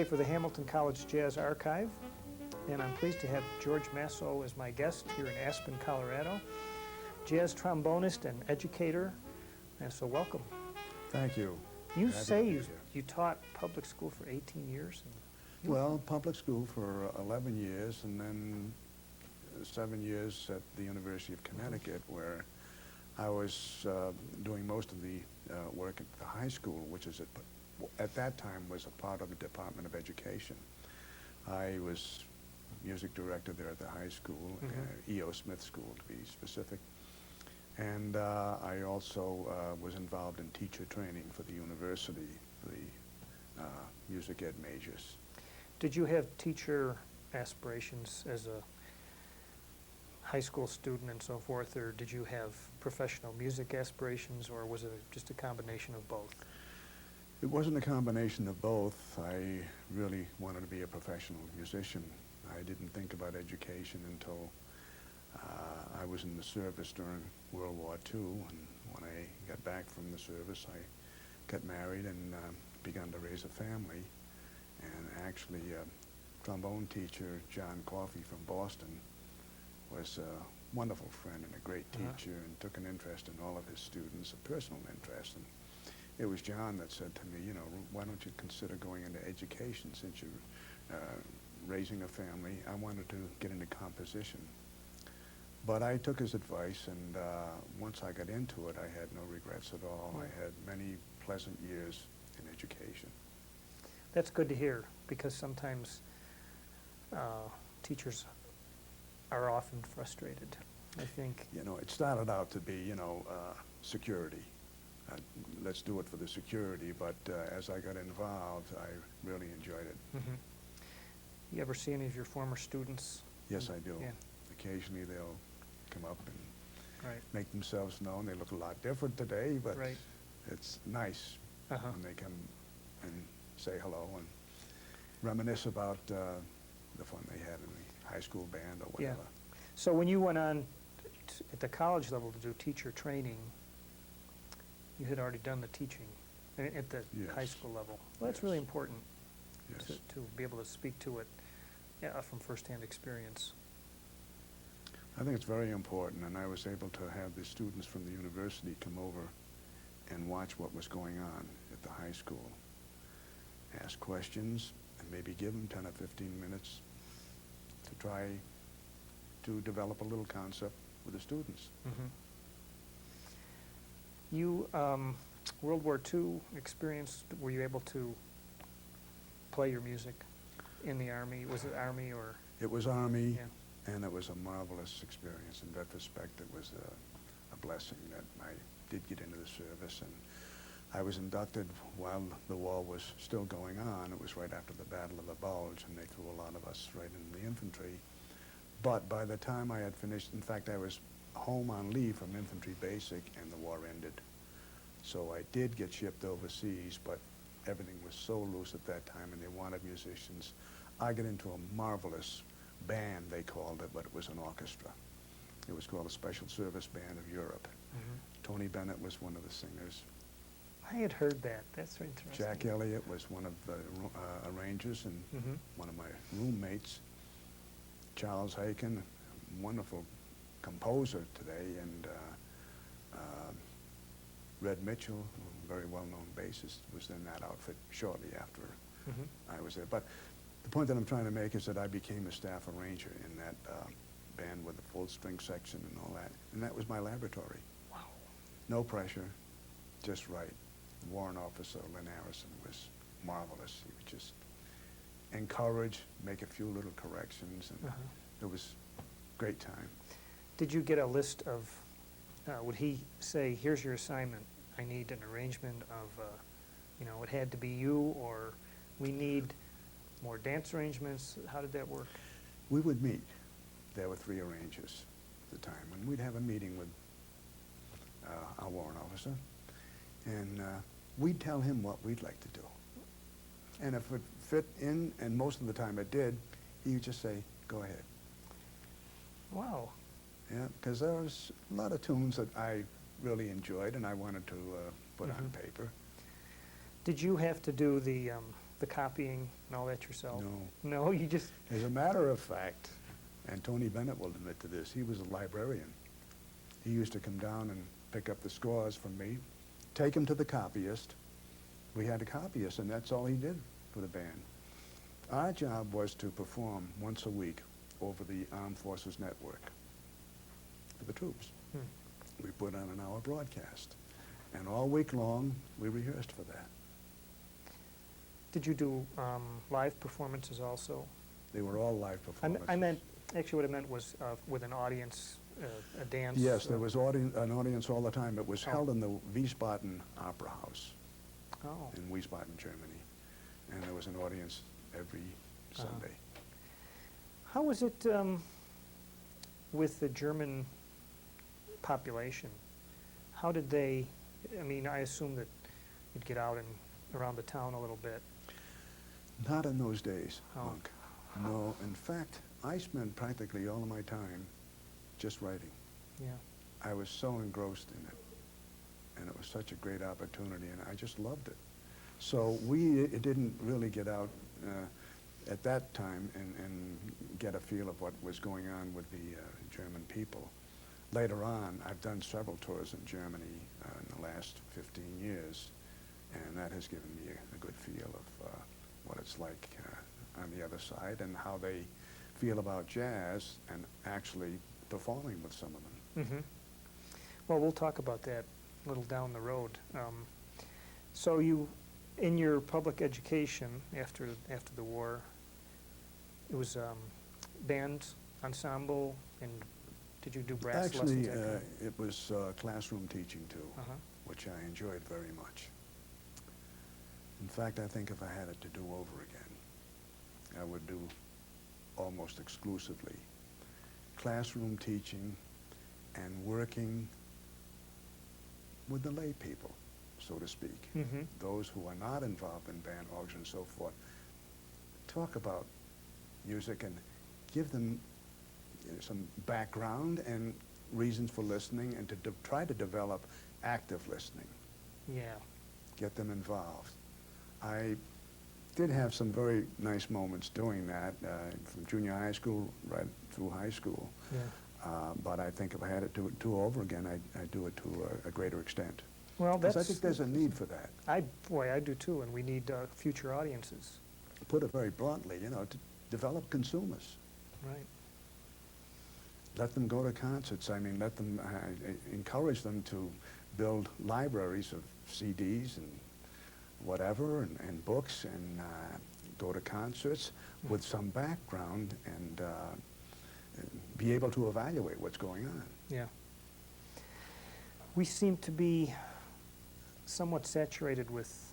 For the Hamilton College Jazz Archive, and I'm pleased to have George Masso as my guest here in Aspen, Colorado. Jazz trombonist and educator, and so welcome. Thank you. You say you taught public school for 18 years? Well, public school for 11 years, and then 7 years at the University of Connecticut, where I was doing most of the work at the high school, which is at that time was a part of the Department of Education. I was music director there at the high school, E.O. Smith School to be specific. And I also was involved in teacher training for the university, for the music ed majors. Did you have teacher aspirations as a high school student and so forth, or did you have professional music aspirations, or was it just a combination of both? It wasn't a combination of both. I really wanted to be a professional musician. I didn't think about education until I was in the service during World War II, and when I got back from the service, I got married and began to raise a family. And actually, trombone teacher John Coffey from Boston was a wonderful friend and a great teacher, and took an interest in all of his students, a personal interest. And it was John that said to me, you know, why don't you consider going into education since you're raising a family? I wanted to get into composition. But I took his advice, and once I got into it, I had no regrets at all. I had many pleasant years in education. That's good to hear, because sometimes teachers are often frustrated, I think. You know, it started out to be, you know, security. Let's do it for the security, but as I got involved, I really enjoyed it. You ever see any of your former students? Yes, I do. Yeah. Occasionally they'll come up and make themselves known. They look a lot different today, but it's nice when they come and say hello and reminisce about the fun they had in the high school band or whatever. So when you went on at the college level to do teacher training, you had already done the teaching at the high school level. Well, that's really important to be able to speak to it from firsthand experience. I think it's very important, and I was able to have the students from the university come over and watch what was going on at the high school, ask questions, and maybe give them 10 or 15 minutes to try to develop a little concept with the students. You, World War II experience, were you able to play your music in the Army? Was it Army or? It was Army, and it was a marvelous experience. In retrospect, it was a blessing that I did get into the service, and I was inducted while the war was still going on. It was right after the Battle of the Bulge, and they threw a lot of us right into the infantry. But by the time I had finished, in fact, I was home on leave from infantry basic, and the war ended. So I did get shipped overseas, but everything was so loose at that time, and they wanted musicians. I got into a marvelous band, they called it, but it was an orchestra. It was called the Special Service Band of Europe. Tony Bennett was one of the singers. I had heard that. That's interesting. Jack Elliott was one of the arrangers and one of my roommates. Charles Haken, a wonderful composer today, and Red Mitchell, a very well-known bassist, was in that outfit shortly after I was there. But the point that I'm trying to make is that I became a staff arranger in that band with a full string section and all that, and that was my laboratory. Wow. No pressure, just right. Warrant Officer Lynn Harrison was marvelous. He would just encourage, make a few little corrections, and it was a great time. Did you get a list of, would he say, here's your assignment, I need an arrangement of, you know, it had to be you, or we need more dance arrangements? How did that work? We would meet. There were 3 arrangers at the time, and we'd have a meeting with our warrant officer, and we'd tell him what we'd like to do. And if it fit in, and most of the time it did, he would just say, go ahead. Wow. Yeah, because there was a lot of tunes that I really enjoyed and I wanted to put on paper. Did you have to do the the copying and all that yourself? No. No, you just, As a matter of fact, and Tony Bennett will admit to this, he was a librarian. He used to come down and pick up the scores from me, take them to the copyist. We had a copyist, and that's all he did for the band. Our job was to perform once a week over the Armed Forces Network for the troops. We put on an hour broadcast, and all week long, we rehearsed for that. did you do live performances also? They were all live performances. I meant, actually what I meant was with an audience, a dance. Yes, there was an audience all the time. It was held in the Wiesbaden Opera House Oh, in Wiesbaden, Germany, and there was an audience every Sunday. how was it with the German population? How did they, I mean, I assume that you'd get out and around the town a little bit. Not in those days, Oh. Monk. No, in fact, I spent practically all of my time just writing. Yeah. I was so engrossed in it, and it was such a great opportunity, and I just loved it. So we didn't really get out at that time and get a feel of what was going on with the German people. Later on, I've done several tours in Germany in the last 15 years, and that has given me a good feel of what it's like on the other side and how they feel about jazz and actually performing with some of them. Mm-hmm. Well, we'll talk about that a little down the road. So you, in your public education after the war, it was band, ensemble, and did you do brass Actually, lessons? That kind of- it was classroom teaching too, Uh-huh. which I enjoyed very much. In fact, I think if I had it to do over again, I would do almost exclusively classroom teaching and working with the lay people, so to speak, Mhm. those who are not involved in band orgs and so forth. Talk about music and give them some background and reasons for listening, and to try to develop active listening, Yeah. get them involved. I did have some very nice moments doing that from junior high school right through high school. Yeah. But I think if I had it to do over again, I'd do it to a greater extent. Well, Because that's. I think there's a need for that. Boy, I do too, and we need future audiences. Put it very bluntly, you know, to develop consumers. Right. Let them go to concerts. I mean, let them encourage them to build libraries of CDs and whatever, and books, and go to concerts with some background and be able to evaluate what's going on. Yeah. We seem to be somewhat saturated with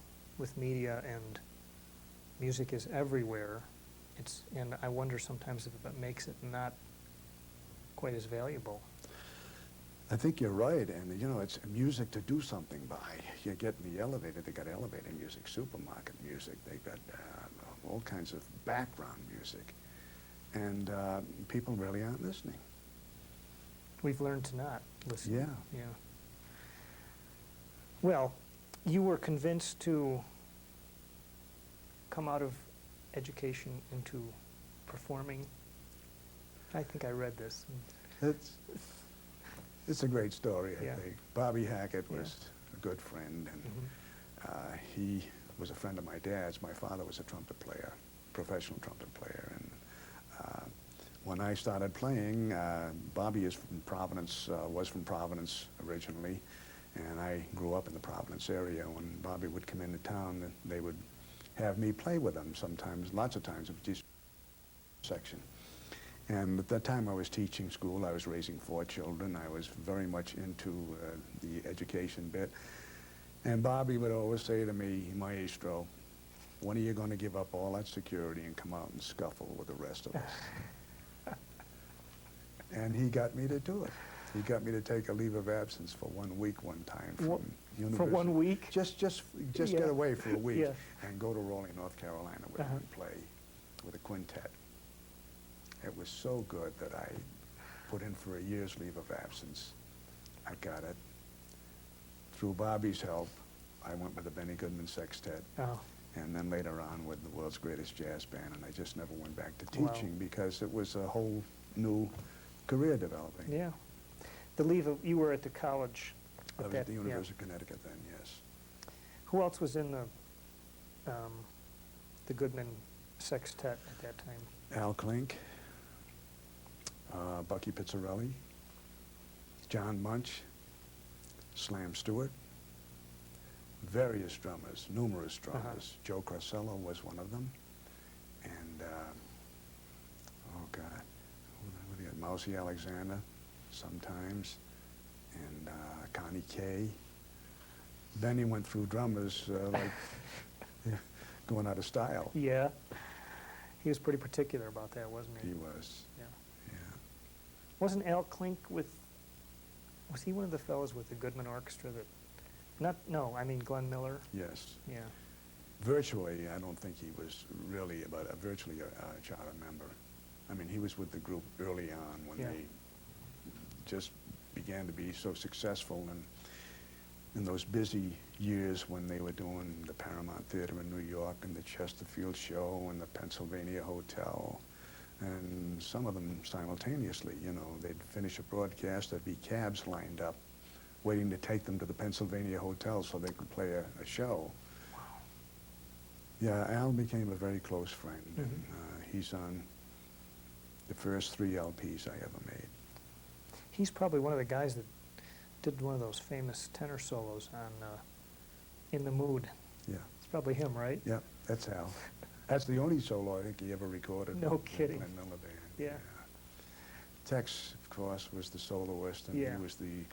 media, and music is everywhere. And I wonder sometimes if it makes it not quite as valuable. I think you're right, and you know, it's music to do something by. You get in the elevator, they got elevator music, supermarket music, they got all kinds of background music, and people really aren't listening. We've learned to not listen. Yeah. Yeah. Well, you were convinced to come out of education into performing. I think I read this. It's a great story, I Yeah. think. Bobby Hackett Yeah. was a good friend, and Mhm. he was a friend of my dad's. My father was a trumpet player, professional trumpet player, and when I started playing, Bobby is from Providence, was from Providence originally, and I grew up in the Providence area. When Bobby would come into town, they would have me play with them sometimes, lots of times, it was just section. And at that time I was teaching school, I was raising 4 children, I was very much into the education bit. And Bobby would always say to me, "Maestro, when are you going to give up all that security and come out and scuffle with the rest of us?" And he got me to do it. He got me to take a leave of absence for 1 week one time from university. For 1 week? Just Yeah. get away for a week Yeah. and go to Raleigh, North Carolina, where Uh-huh. we play with a quintet. It was so good that I put in for a year's leave of absence. I got it. Through Bobby's help, I went with the Benny Goodman Sextet, Oh. and then later on with the World's Greatest Jazz Band, and I just never went back to Wow. teaching because it was a whole new career developing. Yeah. You were at the college I at was that, at the yeah. University of Connecticut then, yes. Who else was in the Goodman sextet at that time? Al Klink, Bucky Pizzarelli, John Munch, Slam Stewart, various drummers, numerous drummers. Joe Carcello was one of them, and oh God, what do you got? Mousy Alexander sometimes, and Connie Kay. Benny went through drummers like going out of style. Yeah. He was pretty particular about that, wasn't he? He was. Yeah. Yeah. Wasn't Al Klink was he one of the fellows with the Goodman Orchestra that, I mean Glenn Miller? Yes. Yeah. Virtually, I don't think he was really virtually a charter member. I mean, he was with the group early on when Yeah. they just began to be so successful, and in those busy years when they were doing the Paramount Theater in New York and the Chesterfield Show and the Pennsylvania Hotel, and some of them simultaneously, you know, they'd finish a broadcast, there'd be cabs lined up waiting to take them to the Pennsylvania Hotel so they could play a show. Wow. Yeah, Al became a very close friend, and Mhm. he's on the first 3 LPs I ever made. He's probably one of the guys that did one of those famous tenor solos on In the Mood. Yeah, It's probably him, right? yeah, that's Al. That's the only solo I think he ever recorded. No with the kidding. Glenn Miller Band. Yeah. Tex, of course, was the soloist, and Yeah. he was the,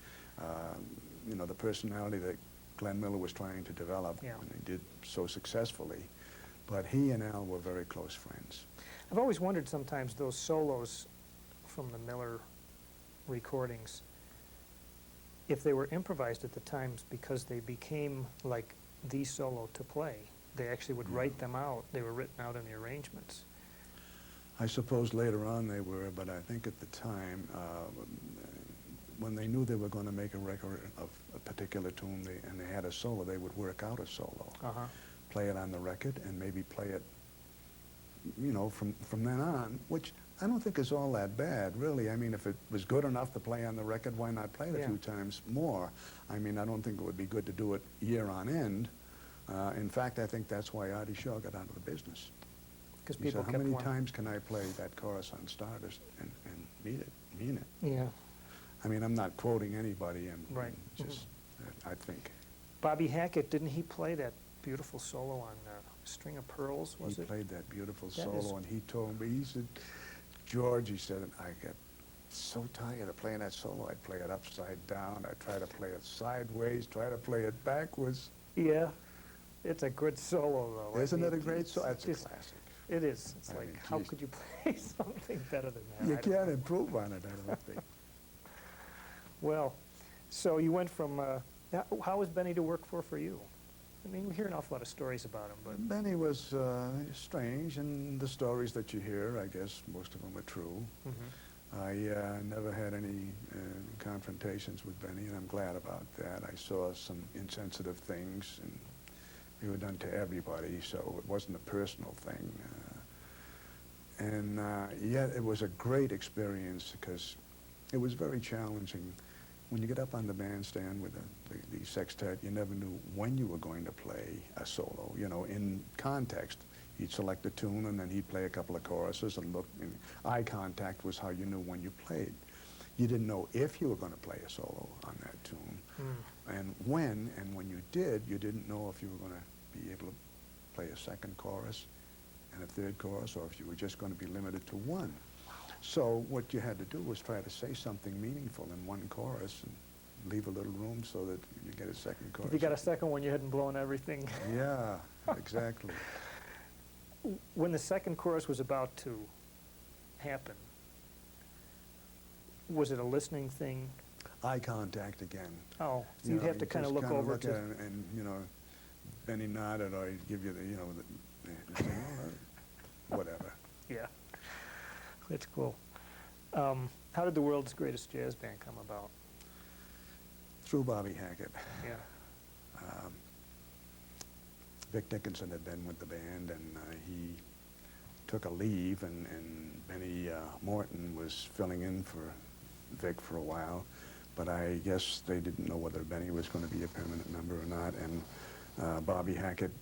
you know, the personality that Glenn Miller was trying to develop, Yeah. and he did so successfully. But he and Al were very close friends. I've always wondered sometimes those solos from the Miller recordings, if they were improvised at the times because they became like the solo to play. They actually would write them out. They were written out in the arrangements. I suppose later on they were, but I think at the time, when they knew they were going to make a record of a particular tune and they had a solo, they would work out a solo, Uh-huh. play it on the record, and maybe play it, you know, from then on, which I don't think is all that bad, really. I mean, if it was good enough to play on the record, why not play it Yeah. a few times more? I mean, I don't think it would be good to do it year on end. In fact, I think that's why Artie Shaw got out of the business. Because He people said, how kept many wanting. times can I play that chorus on Stardust and mean it? Yeah. I mean, I'm not quoting anybody, and Right. just, I think. Bobby Hackett, didn't he play that beautiful solo on String of Pearls, was He it? played that beautiful That solo, is- and he told me, he said, George, he said, I get so tired of playing that solo. I'd play it upside down, I'd try to play it sideways, try to play it backwards. Yeah. It's a good solo, though. I Isn't mean, it a great solo? That's a it's- classic. It is. It's I like, mean, how geez. could you play something better than that? You I don't can't know. improve on it, I don't think. Well, so you went from, how was Benny to work for you? I mean, we hear an awful lot of stories about him, but Benny was strange, and the stories that you hear, I guess most of them are true. I never had any confrontations with Benny, and I'm glad about that. I saw some insensitive things, and they were done to everybody, so it wasn't a personal thing. And yet it was a great experience because it was very challenging. When you get up on the bandstand with the sextet, you never knew when you were going to play a solo. You know, in context, he'd select a tune and then he'd play a couple of choruses and look. And eye contact was how you knew when you played. You didn't know if you were going to play a solo on that tune, and when you did, you didn't know if you were going to be able to play a second chorus and a third chorus, or if you were just going to be limited to one. So what you had to do was try to say something meaningful in one chorus and leave a little room so that you get a second chorus. if you got a second one, you hadn't blown everything. Yeah, exactly. When the second chorus was about to happen, was it a listening thing? Eye contact again. Oh, so You you'd know, have to you kind of just look kinda over look to... at it and, you know, Benny nodded, or he'd give you the, you know, the, whatever. Yeah, that's cool. How did the World's Greatest Jazz Band come about? Through Bobby Hackett. Yeah. Vic Dickinson had been with the band, and he took a leave, and Benny Morton was filling in for Vic for a while. But I guess they didn't know whether Benny was going to be a permanent member or not, and Bobby Hackett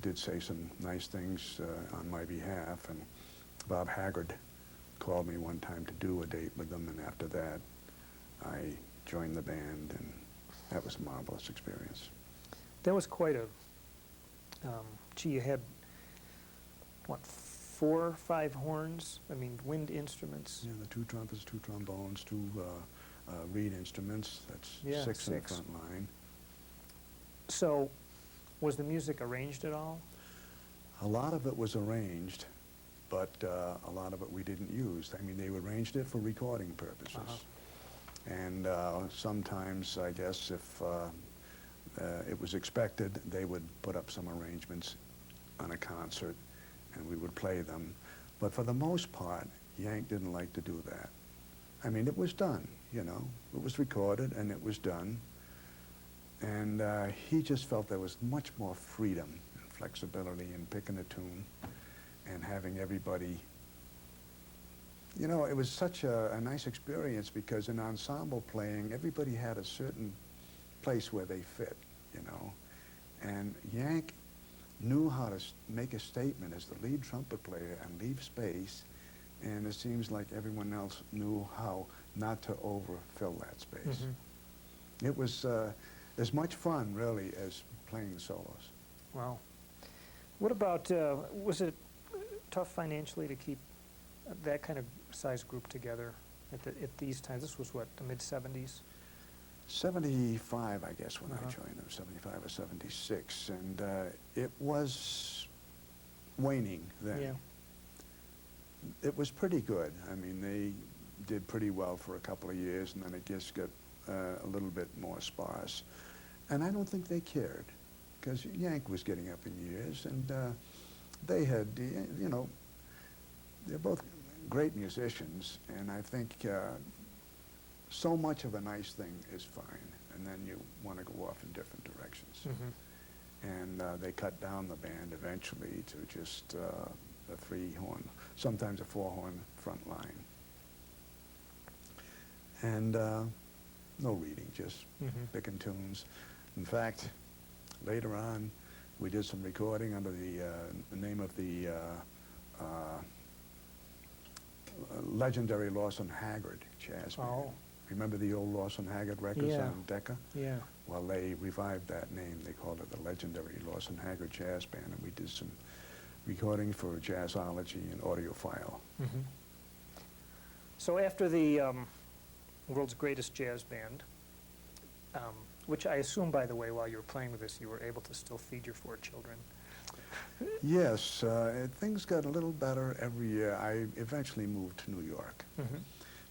did say some nice things on my behalf, and Bob Haggard called me one time to do a date with them, and after that I joined the band, and that was a marvelous experience. That was quite a, gee, you had, what, 4 or 5 horns? I mean, wind instruments? Yeah, the 2 trumpets, 2 trombones, 2 reed instruments. That's 6 in the front line. So, was the music arranged at all? A lot of it was arranged, but a lot of it we didn't use. I mean, they arranged it for recording purposes. And sometimes, I guess, if it was expected, they would put up some arrangements on a concert, and we would play them. But for the most part, Yank didn't like to do that. I mean, it was done, you know. It was recorded, and it was done. And he just felt there was much more freedom and flexibility in picking a tune and having everybody. You know, it was such a nice experience because in ensemble playing, everybody had a certain place where they fit, you know. And Yank knew how to make a statement as the lead trumpet player and leave space, and it seems like everyone else knew how not to overfill that space. Mm-hmm. It was as much fun, really, as playing the solos. Wow. What about, was it tough financially to keep that kind of size group together at these times? This was what, the mid-70s? 75, I guess, when I joined them, 75 or 76, and it was waning then. Yeah. It was pretty good. I mean, they did pretty well for a couple of years, and then it just got a little bit more sparse. And I don't think they cared, because Yank was getting up in years, and they had, you know, they're both great musicians, and I think so much of a nice thing is fine, and then you want to go off in different directions. Mm-hmm. And they cut down the band eventually to just a 3-horn, sometimes a 4-horn front line. And no reading, just picking tunes. In fact, later on, we did some recording under the name of the legendary Lawson Haggard jazz band. Oh. Remember the old Lawson Haggard records on Decca? Yeah. Well, they revived that name. They called it the legendary Lawson Haggard Jazz Band, and we did some recording for Jazzology and Audiophile. Mm-hmm. So after the world's greatest jazz band, which I assume, by the way, while you were playing with this, you were able to still feed your 4 children. Yes, things got a little better every year. I eventually moved to New York. Mm-hmm.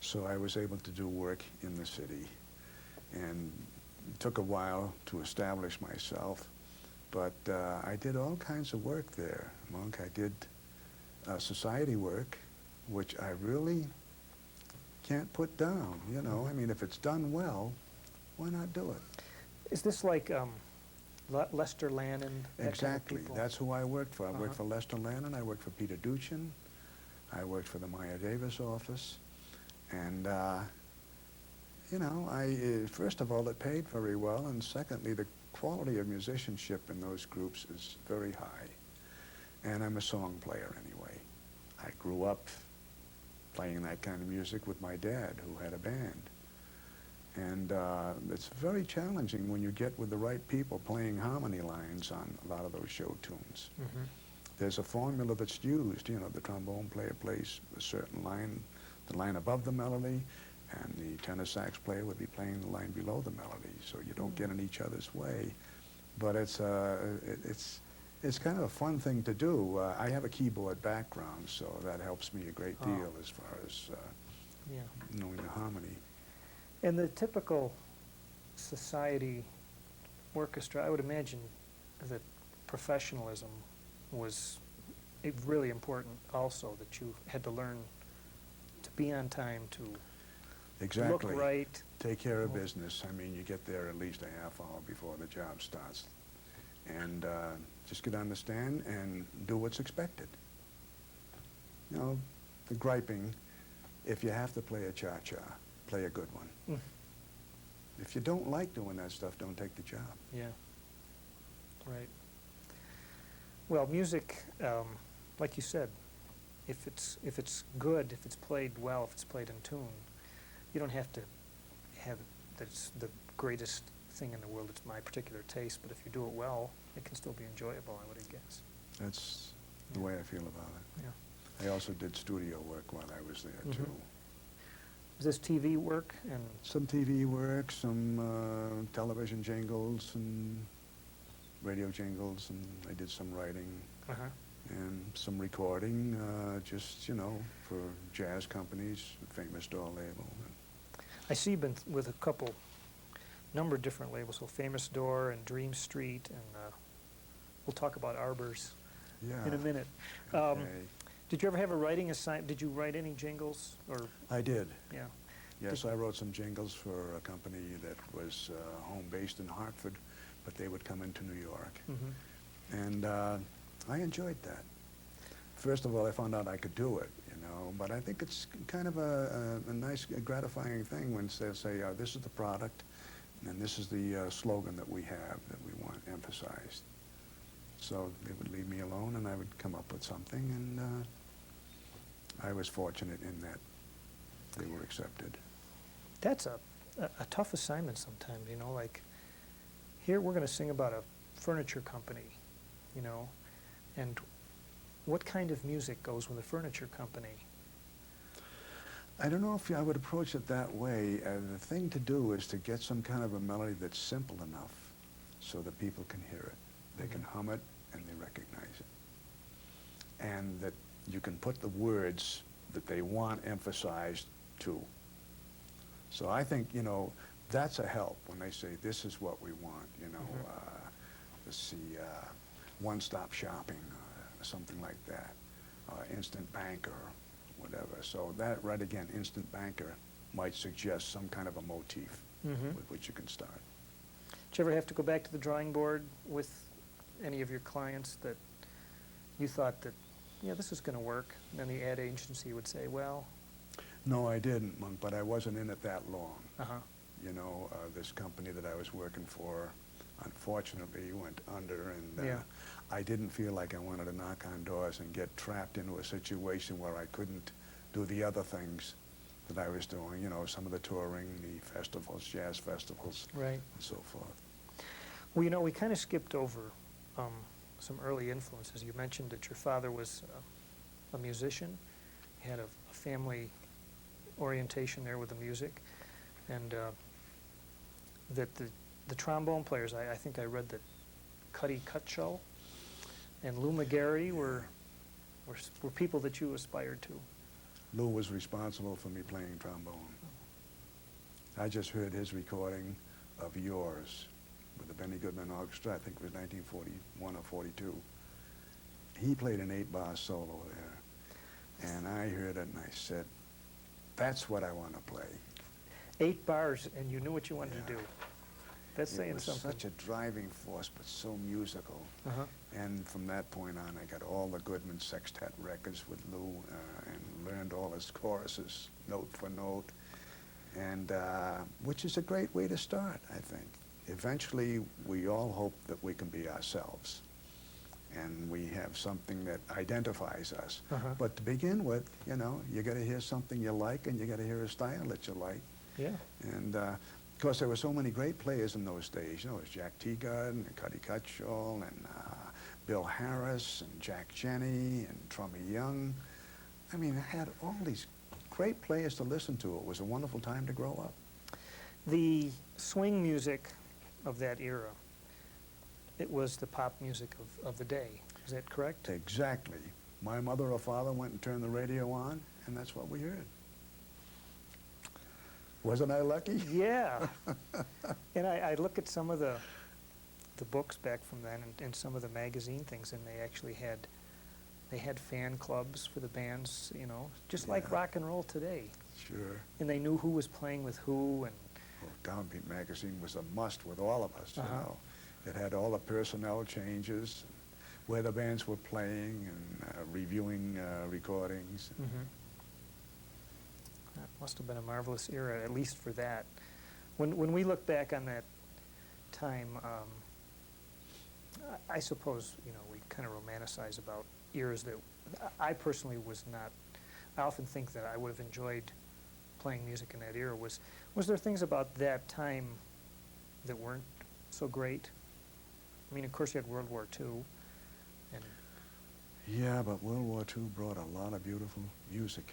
So I was able to do work in the city, and it took a while to establish myself, but I did all kinds of work there. Monk, I did society work, which I really can't put down, you know. I mean, if it's done well, why not do it? Is this like Lester Lannon? Exactly. Kind of that's who I worked for. I worked for Lester Lannon. I worked for Peter Duchin. I worked for the Maya Davis office. And, you know, first of all, it paid very well, and secondly, the quality of musicianship in those groups is very high. And I'm a song player anyway. I grew up playing that kind of music with my dad, who had a band. And it's very challenging when you get with the right people playing harmony lines on a lot of those show tunes. Mm-hmm. There's a formula that's used. You know, the trombone player plays a certain line, the line above the melody, and the tenor sax player would be playing the line below the melody, so you don't get in each other's way. But it's kind of a fun thing to do. I have a keyboard background, so that helps me a great deal as far as knowing the harmony. And the typical society orchestra, I would imagine that professionalism was really important also, that you had to learn to be on time, to look right. Take care of business. I mean, you get there at least a half hour before the job starts. and just get on the stand and do what's expected. You know, the griping, if you have to play a cha-cha, play a good one. If you don't like doing that stuff, don't take the job. Yeah, right. Well, music, like you said, if it's good, if it's played well, if it's played in tune, you don't have to have that's the greatest thing in the world. It's my particular taste, but if you do it well, it can still be enjoyable, I would guess. That's the way I feel about it. Yeah. I also did studio work while I was there, too. Is this TV work? And Some TV work, some television jingles, and radio jingles, and I did some writing and some recording, just, you know, for jazz companies, Famous Door label. I see you've been with a number of different labels, so Famous Door and Dream Street, and we'll talk about Arbors in a minute. Okay. Did you ever have a writing assignment? Did you write any jingles? Or I did. Yeah. Yes, I wrote some jingles for a company that was home-based in Hartford, but they would come into New York. And I enjoyed that. First of all, I found out I could do it, you know, but I think it's kind of a nice, gratifying thing when they say, this is the product, and this is the slogan that we have that we want emphasized. So they would leave me alone, and I would come up with something, and I was fortunate in that they were accepted. That's a tough assignment sometimes, you know, like here we're going to sing about a furniture company, you know, and what kind of music goes with a furniture company? I don't know if I would approach it that way. The thing to do is to get some kind of a melody that's simple enough so that people can hear it. They can hum it and they recognize it. And that you can put the words that they want emphasized to. So I think, you know, that's a help when they say, this is what we want, you know, let's see, one-stop shopping, something like that, instant banker, whatever. So that, right again, instant banker might suggest some kind of a motif with which you can start. Did you ever have to go back to the drawing board with any of your clients that you thought that, yeah, this is going to work, and then the ad agency would say, well... No, I didn't, Monk, but I wasn't in it that long. Uh-huh. You know, this company that I was working for, unfortunately, went under, and I didn't feel like I wanted to knock on doors and get trapped into a situation where I couldn't do the other things that I was doing, you know, some of the touring, the festivals, jazz festivals, right, and so forth. Well, you know, we kind of skipped over some early influences. You mentioned that your father was a musician. He had a family orientation there with the music, and that the trombone players, I think I read that Cuddy Cutshall and Lou McGarry were people that you aspired to. Lou was responsible for me playing trombone. I just heard his recording of Yours with the Benny Goodman Orchestra. I think it was 1941 or 42. He played an 8-bar solo there, and I heard it and I said, that's what I want to play. 8 bars, and you knew what you wanted to do. That's saying something. It was such a driving force, but so musical. And from that point on, I got all the Goodman sextet records with Lou and learned all his choruses, note for note, and which is a great way to start, I think. Eventually, we all hope that we can be ourselves, and we have something that identifies us. But to begin with, you know, you got to hear something you like, and you got to hear a style that you like. Yeah. And of course, there were so many great players in those days. You know, it was Jack Teagarden and Cuddy Cutshall and Bill Harris and Jack Jenny and Trummy Young. I mean, I had all these great players to listen to. It was a wonderful time to grow up. The swing music of that era, it was the pop music of the day. Is that correct? Exactly. My mother or father went and turned the radio on, and that's what we heard. Wasn't I lucky? Yeah. And I look at some of the books back from then and some of the magazine things, and they actually had fan clubs for the bands, you know, just like rock and roll today. Sure. And they knew who was playing with who, and Well, Downbeat magazine was a must with all of us, you know. It had all the personnel changes, where the bands were playing, and reviewing recordings. Mm-hmm. That must have been a marvelous era, at least for that. When we look back on that time, I suppose, you know, we kind of romanticize about eras that I personally was not. I often think that I would have enjoyed playing music in that era. Was there things about that time that weren't so great? I mean, of course, you had World War II, and Yeah, but World War II brought a lot of beautiful music.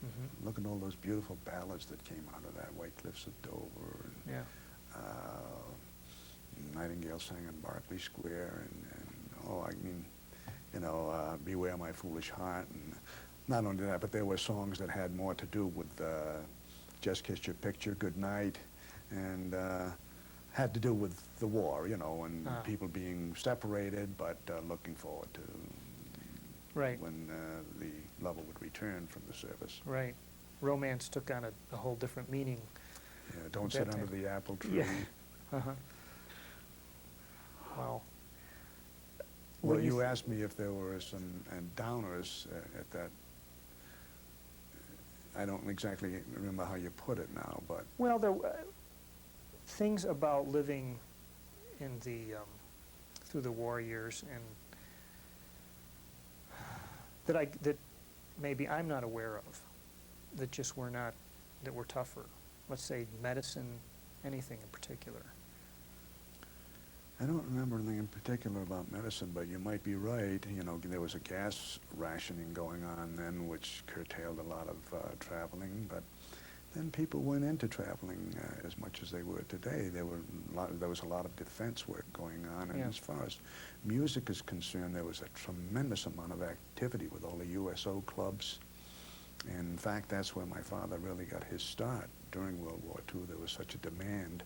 mm-hmm. Look at all those beautiful ballads that came out of that, White Cliffs of Dover, and Yeah. Nightingale sang in Berkeley Square, and oh, I mean, you know, Beware My Foolish Heart, and not only that, but there were songs that had more to do with Just Kiss Your Picture, Good Night, and had to do with the war, you know, and people being separated, but looking forward to Right. when the lover would return from the service. Right. Romance took on a whole different meaning. Yeah, don't At sit that under time. the apple tree. Yeah. Uh-huh. Wow. Well, When you asked me if there were some downers at that. I don't exactly remember how you put it now, but Well, there things about living in the through the war years, and that maybe I'm not aware of, that just were not, that were tougher. Let's say medicine, anything in particular. I don't remember anything in particular about medicine, but you might be right. You know, there was a gas rationing going on then, which curtailed a lot of traveling, but then people went into traveling as much as they were today. There was a lot of defense work going on, and Yeah. as far as music is concerned, there was a tremendous amount of activity with all the USO clubs. And in fact, that's where my father really got his start. During World War II, there was such a demand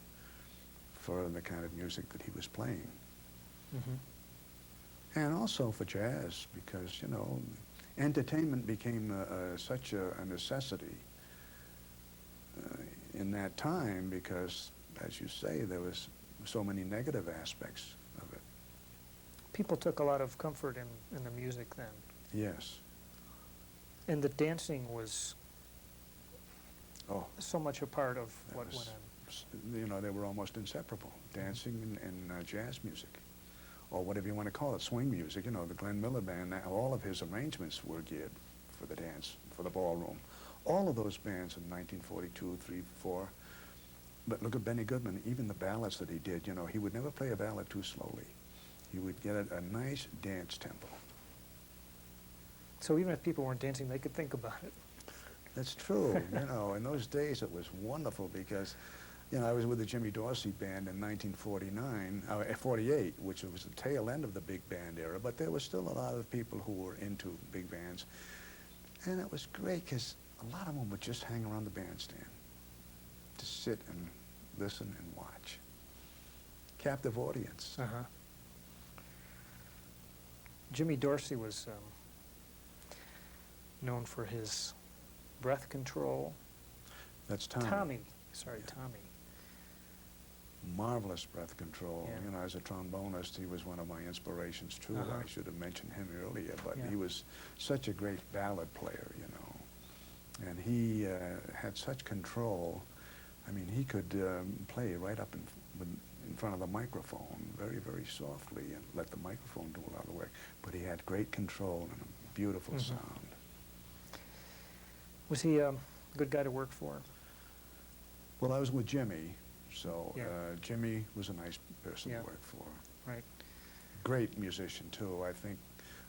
for the kind of music that he was playing. Mm-hmm. And also for jazz, because, you know, entertainment became such a necessity in that time, because, as you say, there was so many negative aspects of it. People took a lot of comfort in the music then. Yes. And the dancing was Oh, so much a part of that what was, went on. you know, they were almost inseparable, dancing and jazz music, or whatever you want to call it, swing music. You know, the Glenn Miller Band, all of his arrangements were geared for the dance, for the ballroom. All of those bands in 1942, 3, 4. But look at Benny Goodman, even the ballads that he did, you know, he would never play a ballad too slowly. He would get a nice dance tempo. So even if people weren't dancing, they could think about it. That's true. You know, in those days it was wonderful because, you know, I was with the Jimmy Dorsey Band in 48, which was the tail end of the big band era, but there was still a lot of people who were into big bands. And it was great because a lot of them would just hang around the bandstand to sit and listen and watch. Captive audience. Uh-huh. Jimmy Dorsey was known for his breath control. That's Tommy. Tommy. Yeah. Tommy. Marvelous breath control. Yeah. You know, as a trombonist, he was one of my inspirations too. Uh-huh. I should have mentioned him earlier, but Yeah. he was such a great ballad player, you know. And he had such control. I mean, he could play right up in front of the microphone very, very softly and let the microphone do a lot of the work. But he had great control and a beautiful Mhm. sound. Was he a good guy to work for? Well, I was with Jimmy, so Yeah. Jimmy was a nice person Yeah. to work for. Right. Great musician, too. I think,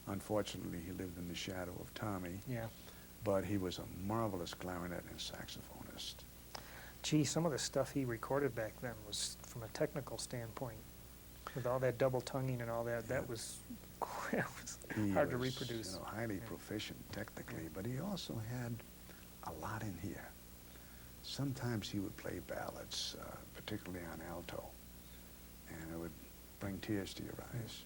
unfortunately, he lived in the shadow of Tommy, Yeah. but he was a marvelous clarinet and saxophonist. Gee, some of the stuff he recorded back then was, from a technical standpoint, with all that double tonguing and all that, Yeah. that was, it was He hard to was, reproduce. you know, highly Yeah. proficient technically, but he also had a lot in here. Sometimes he would play ballads, particularly on alto, and it would bring tears to your eyes.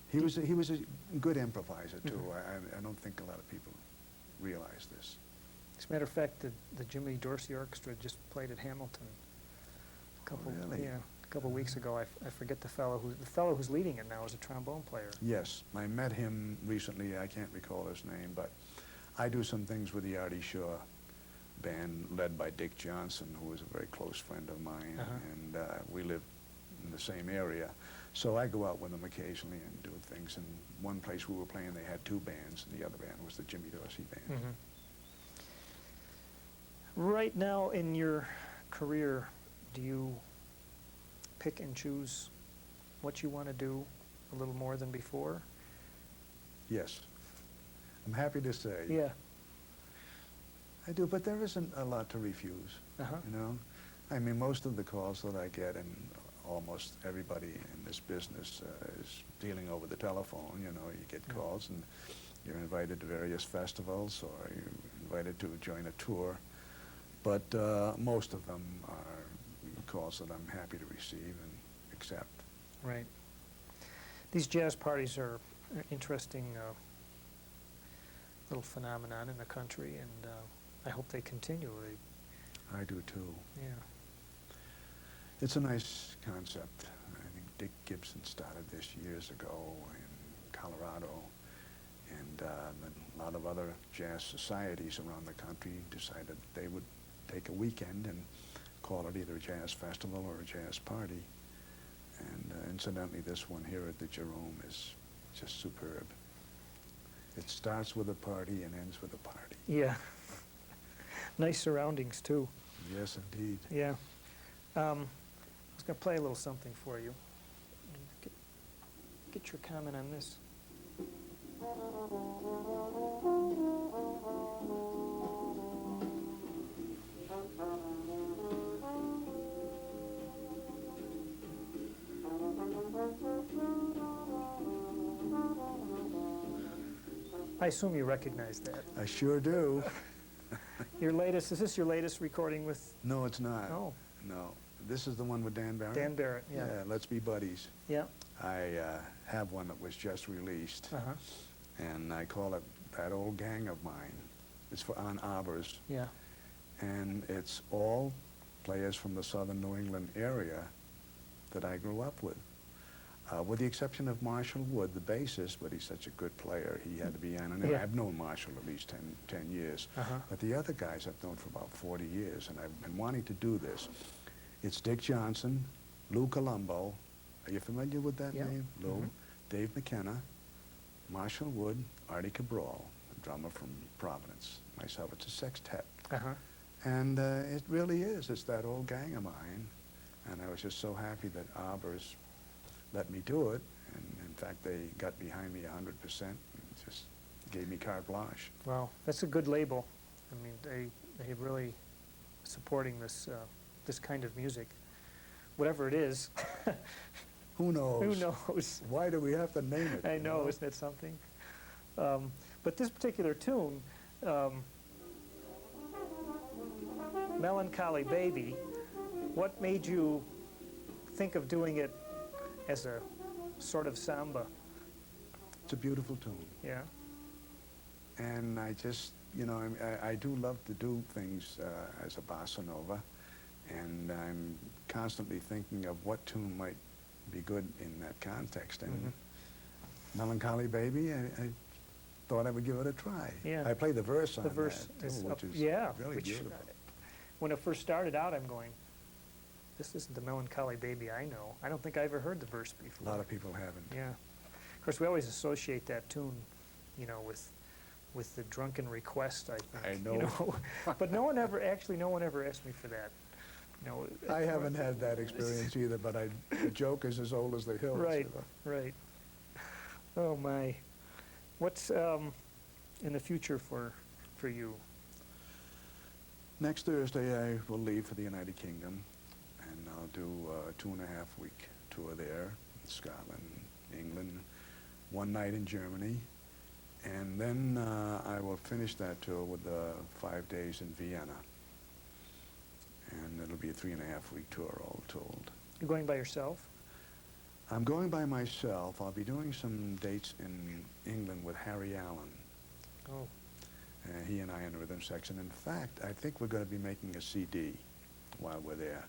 He was a good improviser too. Mhm. I don't think a lot of people realize this. As a matter of fact, the Jimmy Dorsey Orchestra just played at Hamilton. A couple, really? yeah, a couple weeks ago. I forget the fellow who's leading it now is a trombone player. Yes, I met him recently. I can't recall his name, but I do some things with the Artie Shaw band led by Dick Johnson, who is a very close friend of mine, and we live in the same area. So I go out with them occasionally and do things. And one place we were playing, they had two bands, and the other band was the Jimmy Dorsey band. Right now in your career, do you pick and choose what you want to do a little more than before? Yes. I'm happy to say. Yeah. I do, but there isn't a lot to refuse, you know? I mean, most of the calls that I get, and almost everybody in this business is dealing over the telephone, you know, you get calls and you're invited to various festivals or you're invited to join a tour, but most of them are calls that I'm happy to receive and accept. Right. These jazz parties are an interesting little phenomenon in the country, and I hope they continue. I do too. Yeah. It's a nice concept. I think Dick Gibson started this years ago in Colorado, and then a lot of other jazz societies around the country decided that they would take a weekend and call it either a jazz festival or a jazz party. And incidentally, this one here at the Jerome is just superb. It starts with a party and ends with a party. Yeah. Nice surroundings, too. Yes, indeed. Yeah. I was going to play a little something for you. Get your comment on this. I assume you recognize that. I sure do. Is this your latest recording with? No, it's not. Oh. No. This is the one with Dan Barrett? Dan Barrett, yeah. Yeah, Let's Be Buddies. Yeah. I have one that was just released, and I call it That Old Gang of Mine. It's on Arbors. Yeah. And it's all players from the southern New England area that I grew up with the exception of Marshall Wood, the bassist, but he's such a good player. He had to be on. And I've known Marshall at least 10 years. But the other guys I've known for about 40 years, and I've been wanting to do this. It's Dick Johnson, Lou Colombo. Are you familiar with that name? Lou. Dave McKenna, Marshall Wood, Artie Cabral, a drummer from Providence. Myself, it's a sextet. And it really is. It's that old gang of mine. And I was just so happy that Arbors let me do it. And in fact, they got behind me 100% and just gave me carte blanche. Wow, that's a good label. I mean, they really supporting this this kind of music, whatever it is. Who knows? Who knows? Why do we have to name it? I know, isn't that something? But this particular tune, Melancholy Baby, what made you think of doing it as a sort of samba? It's a beautiful tune. Yeah. And I just, you know, I do love to do things as a bossa nova, and I'm constantly thinking of what tune might be good in that context. And Melancholy Baby, I thought I would give it a try. Yeah. I play the verse on the verse that, too, which is really beautiful. When it first started out, I'm going, this isn't the Melancholy Baby I know. I don't think I ever heard the verse before. A lot of people haven't. Yeah. Of course, we always associate that tune, you know, with the drunken request, I think. I know. You know? But no one ever asked me for that. You know, I haven't had that experience either, but the joke is as old as the hills. Right, you know? right. Oh, my. What's in the future for you? Next Thursday, I will leave for the United Kingdom, and I'll do a 2.5-week tour there, in Scotland, England, one night in Germany, and then I will finish that tour with 5 days in Vienna, and it'll be a 3.5-week tour all told. You're going by yourself? I'm going by myself. I'll be doing some dates in England with Harry Allen. Oh. He and I in the rhythm section. In fact, I think we're going to be making a CD while we're there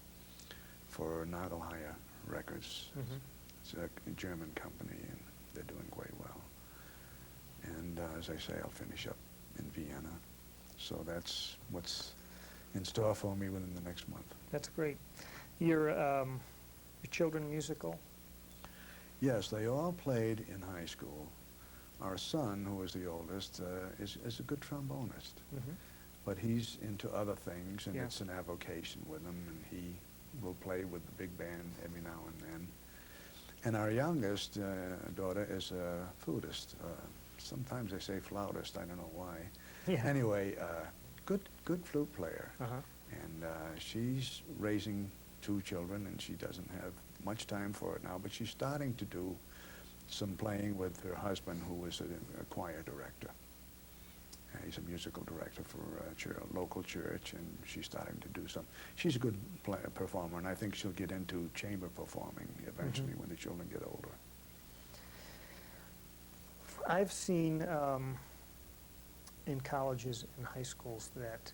for Nile Higher Records. Mhm. It's a German company, and they're doing quite well. And as I say, I'll finish up in Vienna. So that's what's in store for me within the next month. That's great. Your children musical? Yes, they all played in high school. Our son, who is the oldest, is a good trombonist. Mm-hmm. But he's into other things, and Yeah. it's an avocation with him, and he will play with the big band every now and then. And our youngest daughter is a flutist. Sometimes they say flautist, I don't know why. Yeah. Anyway, good flute player. Uh-huh. And she's raising 2 children, and she doesn't have much time for it now, but she's starting to do some playing with her husband, who is a choir director. He's a musical director for a local church, and she's starting to do some. She's a good performer, and I think she'll get into chamber performing eventually when the children get older. I've seen in colleges and high schools that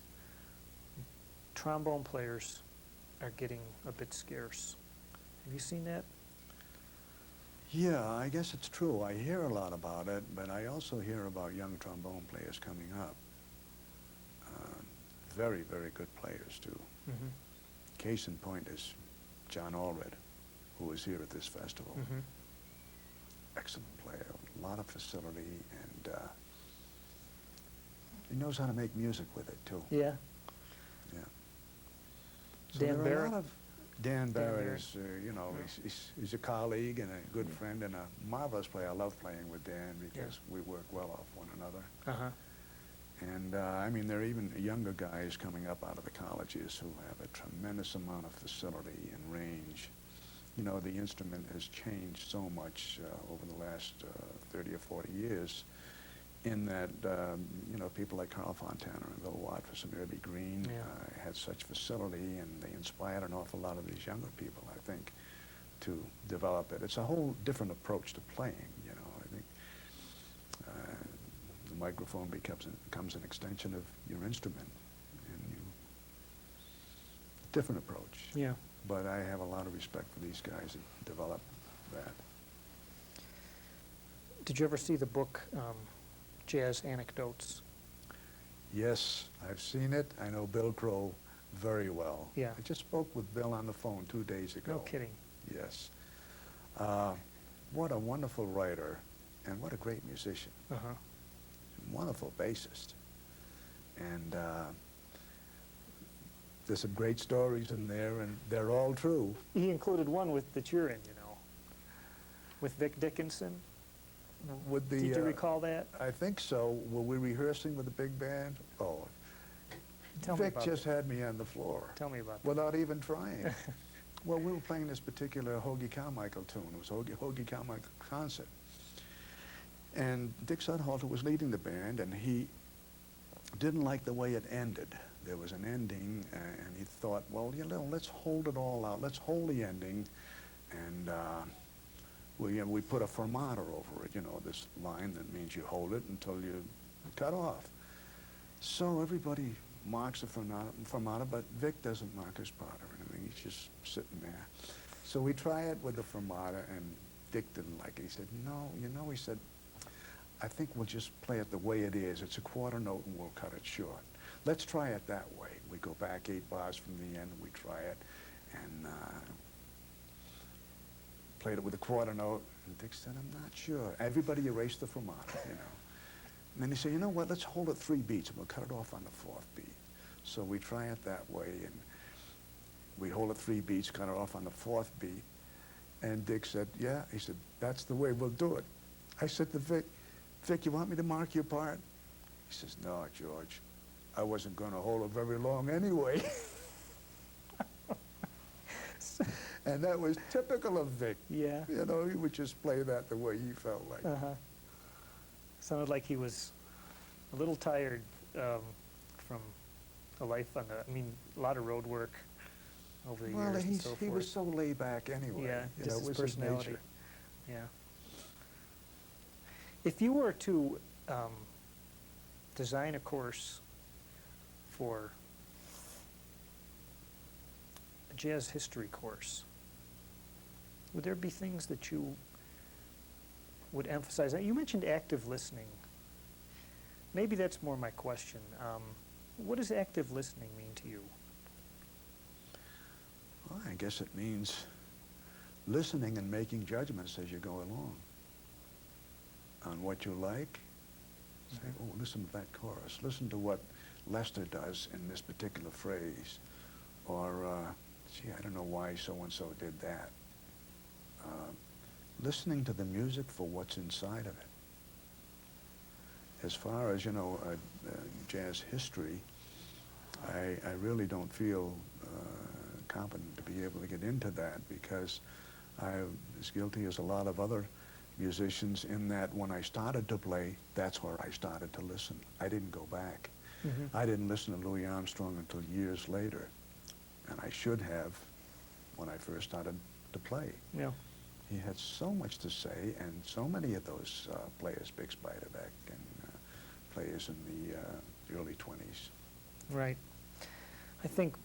trombone players are getting a bit scarce. Have you seen that? Yeah, I guess it's true. I hear a lot about it, but I also hear about young trombone players coming up. Very, very good players, too. Mm-hmm. Case in point is John Allred, who was here at this festival. Mm-hmm. Excellent player, a lot of facility, and he knows how to make music with it, too. Yeah. Yeah. So Dan there are Barrett? a lot of Dan Barrett Barrett. is, you know, Yeah. he's a colleague and a good Yeah. friend and a marvelous player. I love playing with Dan because we work well off one another. Uh-huh. And I mean, there are even younger guys coming up out of the colleges who have a tremendous amount of facility and range. You know, the instrument has changed so much over the last 30 or 40 years in that, you know, people like Carl Fontana and Bill Watford and Irby Green had such facility, and they inspired an awful lot of these younger people, I think, to develop it. It's a whole different approach to playing, you know. I think the microphone becomes an extension of your instrument, and different approach. Yeah. But I have a lot of respect for these guys that develop that. Did you ever see the book Jazz Anecdotes? Yes, I've seen it. I know Bill Crow very well. Yeah. I just spoke with Bill on the phone 2 days ago. No kidding. Yes. What a wonderful writer, and what a great musician. Uh-huh. Wonderful bassist. And there's some great stories in there, and they're all true. He included one that you're in, you know, with Vic Dickinson. With the, Do you recall that? I think so. Were we rehearsing with the big band? Oh, Tell me Vic about just that. had me on the floor. Tell me about that. Without even trying. Well, we were playing this particular Hoagie Carmichael tune. It was a Hoagie Carmichael concert. And Dick Sudhalter was leading the band, and he didn't like the way it ended. There was an ending, and he thought, well, you know, let's hold it all out. Let's hold the ending, and we put a fermata over it, you know, this line that means you hold it until you cut off. So everybody marks the fermata, but Vic doesn't mark his part or anything. He's just sitting there. So we try it with the fermata, and Dick didn't like it. He said, no, you know, he said, I think we'll just play it the way it is. It's a quarter note, and we'll cut it short. Let's try it that way. We go back 8 bars from the end, and we try it, and played it with a quarter note, and Dick said, I'm not sure. Everybody erased the fermata, you know. And then he said, you know what, let's hold it 3 beats, and we'll cut it off on the 4th beat. So we try it that way, and we hold it 3 beats, cut it off on the 4th beat. And Dick said, yeah. He said, that's the way we'll do it. I said to Vic, Vic, you want me to mark your part? He says, no, George, I wasn't going to hold it very long anyway. And that was typical of Vic. Yeah. You know, he would just play that the way he felt like. Uh-huh. Sounded like he was a little tired from a life on a lot of road work over the Well, years and so forth. he was so laid back anyway. Yeah, You just know, it his was personality. nature. Yeah. If you were to design a course for a jazz history course, would there be things that you would emphasize? You mentioned active listening. Maybe that's more my question. What does active listening mean to you? Well, I guess it means listening and making judgments as you go along on what you like. Say, oh, listen to that chorus. Listen to what Lester does in this particular phrase. Or, gee, I don't know why so-and-so did that. Listening to the music for what's inside of it. As far as, jazz history, I really don't feel competent to be able to get into that, because I was guilty as a lot of other musicians in that when I started to play, that's where I started to listen. I didn't go back. Mm-hmm. I didn't listen to Louis Armstrong until years later, and I should have when I first started to play. Yeah. He had so much to say, and so many of those players, Bix Beiderbecke and players in the early 20s. Right. I think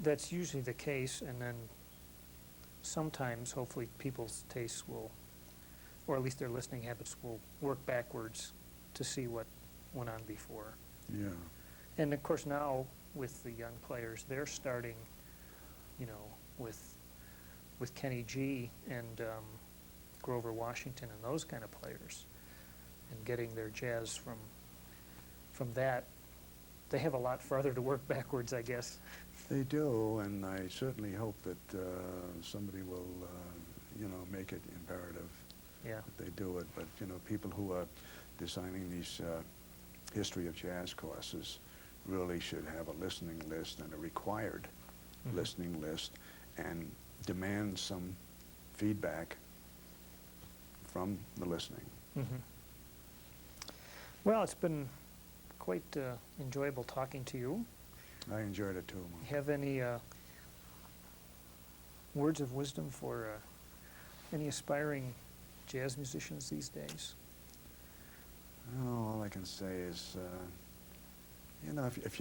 that's usually the case, and then sometimes, hopefully, people's tastes will, or at least their listening habits will work backwards to see what went on before. Yeah. And of course now, with the young players, they're starting, with Kenny G and Grover Washington and those kind of players, and getting their jazz from that. They have a lot farther to work backwards, I guess. They do, and I certainly hope that somebody will, make it imperative Yeah. that they do it. But, people who are designing these history of jazz courses really should have a listening list and a required listening list, and demand some feedback from the listening. Mm-hmm. Well, it's been quite enjoyable talking to you. I enjoyed it too. You have any words of wisdom for any aspiring jazz musicians these days? Oh, all I can say is, if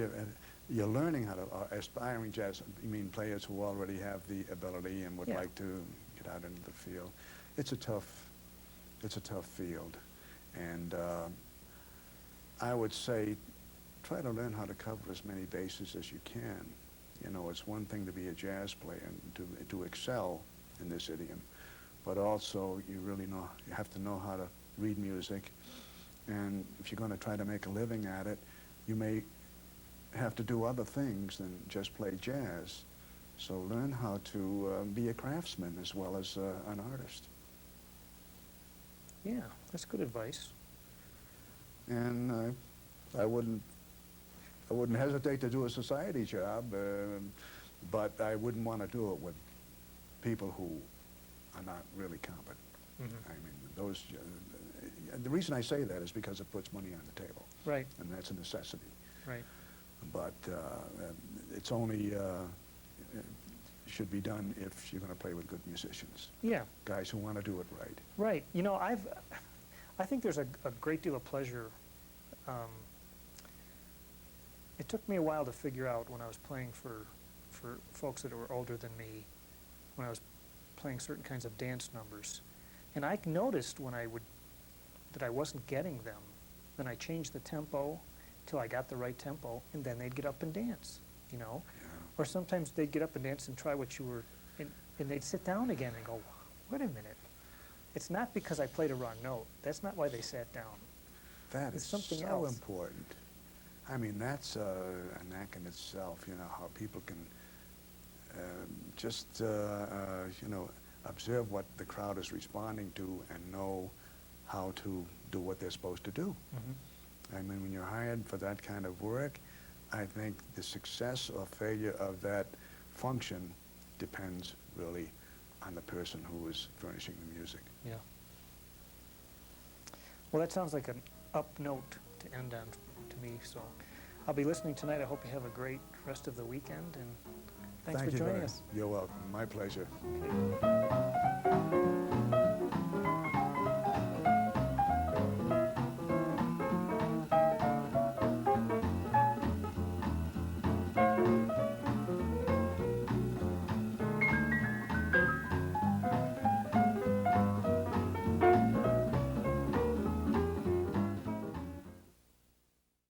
you're learning how to, aspiring jazz, players who already have the ability and would like to get out into the field, it's a tough field. And I would say, try to learn how to cover as many bases as you can. It's one thing to be a jazz player and to excel in this idiom, but also you have to know how to read music. And if you're going to try to make a living at it, you may have to do other things than just play jazz. So learn how to be a craftsman as well as an artist. Yeah, that's good advice. And I wouldn't hesitate to do a society job, but I wouldn't want to do it with people who are not really competent. Mm-hmm. The reason I say that is because it puts money on the table. Right. And that's a necessity. Right. But it's only should be done if you're going to play with good musicians. Yeah. Guys who want to do it right. Right. I think there's a great deal of pleasure. It took me a while to figure out when I was playing for folks that were older than me, when I was playing certain kinds of dance numbers. And I noticed that I wasn't getting them. Then I changed the tempo till I got the right tempo, and then they'd get up and dance, Yeah. Or sometimes they'd get up and dance and try what you were, and they'd sit down again and go, wait a minute. It's not because I played a wrong note. That's not why they sat down. That It's is something so else. important. That's an act in itself, how people can just, observe what the crowd is responding to and know how to do what they're supposed to do. Mm-hmm. When you're hired for that kind of work, I think the success or failure of that function depends really on the person who is furnishing the music. Yeah. Well, that sounds like an up note to end on to me, so I'll be listening tonight. I hope you have a great rest of the weekend, and thanks for joining us. You're welcome. My pleasure. Okay.